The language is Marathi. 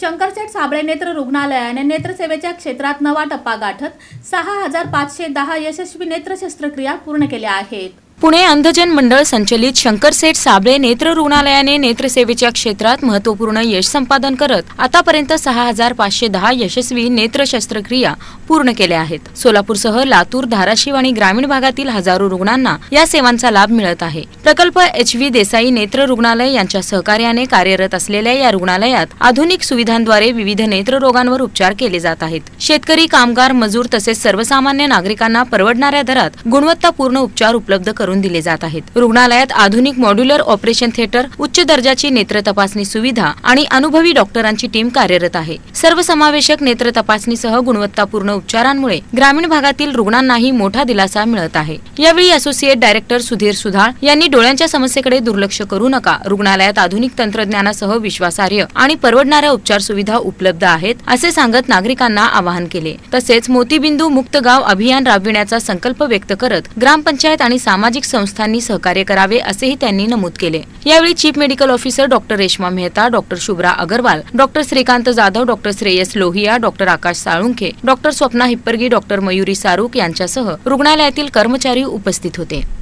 शंकरशेठ साबळे नेत्र रुग्णालयाने नेत्रसेवेच्या क्षेत्रात नवा टप्पा गाठत 6510 यशस्वी नेत्र शस्त्रक्रिया पूर्ण केल्या आहेत। पुणे अंधजन मंडळ संचलित शंकरशेठ साबळे नेत्र रुग्णालयाने नेत्रसेवेच्या क्षेत्रात महत्त्वपूर्ण यश संपादन करत आतापर्यंत 6510 यशस्वी नेत्र शस्त्रक्रिया पूर्ण केल्या आहेत। सोलापूरसह लातूर, धाराशिव आणि ग्रामीण भागातील हजारो रुग्णांना या सेवांचा लाभ मिळत आहे। प्रकल्प एच.व्ही. देसाई नेत्र रुग्णालय यांच्या सहकार्याने कार्यरत असलेल्या या रुग्णालयात आधुनिक सुविधांद्वारे विविध नेत्र रोगांवर उपचार केले जात आहेत। शेतकरी, कामगार, मजूर तसेच सर्वसामान्य नागरिकांना परवडणाऱ्या दरात गुणवत्तापूर्ण उपचार उपलब्ध करून दिले जात आहेत। रुग्णालयात आधुनिक मॉड्युलर ऑपरेशन थिएटर, उच्च दर्जाची नेत्र तपासणी सुविधा आणि अनुभवी डॉक्टरांची टीम कार्यरत आहे। सर्वसमावेशक नेत्र तपासणीसह गुणवत्तापूर्ण उपचारांमुळे ग्रामीण भागातील रुग्णांनाही मोठा दिलासा मिळत आहे। यावेळी असोसिएट डायरेक्टर सुधीर सुधाळ यांनी डोळ्यांच्या समस्येकडे दुर्लक्ष करू नका, रुग्णालयात आधुनिक तंत्रज्ञानासह विश्वासार्ह आणि परवडणाऱ्या उपचार सुविधा उपलब्ध आहेत असे सांगत नागरिकांना आवाहन केले। तसेच मोतीबिंदू मुक्त गाव अभियान राबविण्याचा संकल्प व्यक्त करत ग्रामपंचायत आणि सामाजिक संस्थांनी सहकार्य करावे असेही त्यांनी नमूद केले। यावेळी chief medical officer doctor Reshma Mehta, doctor Shubhra Agarwal, doctor Shrikant Jadhav, doctor Shreyas Lohia, doctor Akash Salunkhe, doctor Swapna Hippargi, doctor Mayuri Saruk यांच्यासह रुग्णालयातील कर्मचारी उपस्थित होते।